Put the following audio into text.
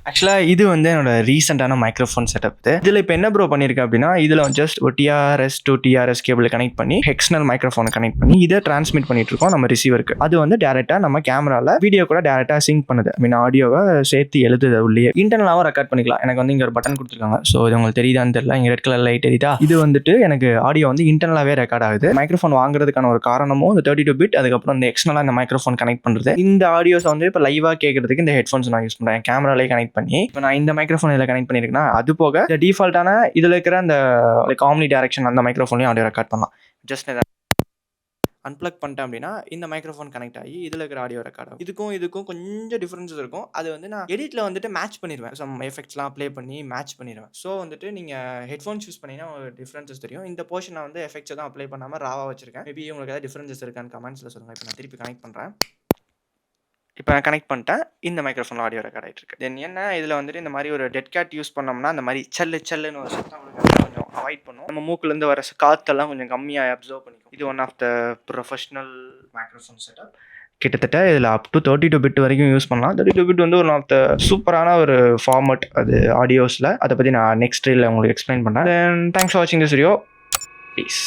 ஆக்சுவலாக இது வந்து என்னோட ரீசெண்டான மைக்ரோஃபோன் செட்டப். இதில் இப்போ என்ன ப்ரோ பண்ணியிருக்கேன் அப்படின்னா, இதில் ஜஸ்ட் ஒரு TRS to TRS cable connect பண்ணி எக்ஸ்டர்னல் மைக்ரோஃபோனை கனெக்ட் பண்ணி இதை டிரான்ஸ்மிட் பண்ணிட்டு இருக்கோம் நம்ம ரிசீவருக்கு. அது வந்து டேரெக்டாக நம்ம கேமராவில் வீடியோ கூட டேரெக்டாக சிங்க் பண்ணுது. ஐ மீன் ஆடியோவை சேர்த்து எழுதுது உள்ளே. இன்டர்னலாகவும் ரெக்கார்ட் பண்ணிக்கலாம். எனக்கு வந்து இங்கே ஒரு பட்டன் கொடுத்துருக்காங்க. ஸோ இது உங்களுக்கு தெரியுதான்னு தெரியல, இங்கே ரெட் கலர் லைட் தெரியுதா? இது வந்துட்டு எனக்கு ஆடியோ வந்து இன்டர்னலாகவே ரெக்கார்ட் ஆகுது. மைக்ரோஃபோன் வாங்குறதுக்கான ஒரு காரணமும் இந்த 32 பிட், அதுக்கப்புறம் இந்த எக்ஸ்டர்னலாக இந்த மைக்ரோஃபோன் கனெக்ட் பண்ணுறது. இந்த ஆடியோஸ் வந்து இப்போ லைவாக கேட்கறதுக்கு இந்த ஹெட்ஃபோன்ஸ் நான் யூஸ் பண்ணுறேன். கேமராலே கனெக்ட் பண்ணி இப்போ நான் இந்த மைக்ரோஃபோன் இதில் கனெக்ட் பண்ணியிருக்கேன்னா, அது போக இந்த டிஃபால்ட்டான இதில் இருக்கிற அந்த ஆம்னி டைரக்ஷன் அந்த மைக்ரோஃபோன்லையும் ஆடியோ ரெக்கார்ட் பண்ணலாம். ஜஸ்ட் அன்பிளக் பண்ணிட்டேன் அப்படின்னா இந்த மைக்ரோஃபோன் கனெக்ட் ஆகி இதில் இருக்கிற ஆடியோ ரெக்கார்ட் ஆகும். இதுக்கும் கொஞ்சம் டிஃப்ரென்ஸஸ் இருக்கும். அது வந்து நான் எடிட்டில் வந்துட்டு மேட்ச் பண்ணிடுவேன். சம் எஃபெக்ட்ஸ்லாம் அப்ளை பண்ணி மேட்ச் பண்ணிடுவேன். ஸோ வந்துட்டு நீங்கள் ஹெட்ஃபோன்ஸ் யூஸ் பண்ணிங்கன்னா ஒரு டிஃப்ரென்சஸ் தெரியும். இந்த போர்ஷன் நான் வந்து எஃபெக்ட்ஸை தான் அப்ளை பண்ணாமல் ராவாக வச்சிருக்கேன். மேபி உங்களுக்கு ஏதாவது டிஃப்ரென்சஸ் இருக்கான்னு கமெண்ட்ஸில் சொல்லுங்கள். இப்போ நான் திருப்பி கனெக்ட் பண்ணுறேன். இப்போ நான் கனெக்ட் பண்ணிட்டேன். இந்த மைக்ரோஃபோனில் ஆடியோ ரெக்கார்ட் ஆகிட்டு இருக்கு. தென் என்ன இதில் வந்துட்டு இந்த மாதிரி ஒரு டெட் கேட் யூஸ் பண்ணோம்னா அந்த மாதிரி சல்லுன்னு ஒரு சத்தம் கொஞ்சம் அவாய்ட் பண்ணும். நம்ம மூக்குலேருந்து வர காற்றெல்லாம் கொஞ்சம் கம்மியாக அப்சர்வ் பண்ணிக்கும். இது one of the professional microphone setup. கிட்டத்தட்ட இதில் அப் டு 32 பிட் வரைக்கும் யூஸ் பண்ணலாம். 32 பிட் வந்து ஒன் ஆஃப் த சூப்பரான ஒரு ஃபார்மட் அது ஆடியோஸில். அதை பற்றி நான் நெக்ஸ்ட் ரீலில் உங்களுக்கு எக்ஸ்பிளைன் பண்ணுறேன். தென் தேங்க்ஸ் ஃபார் வாட்சிங் திஸ் வீடியோ. பீஸ்.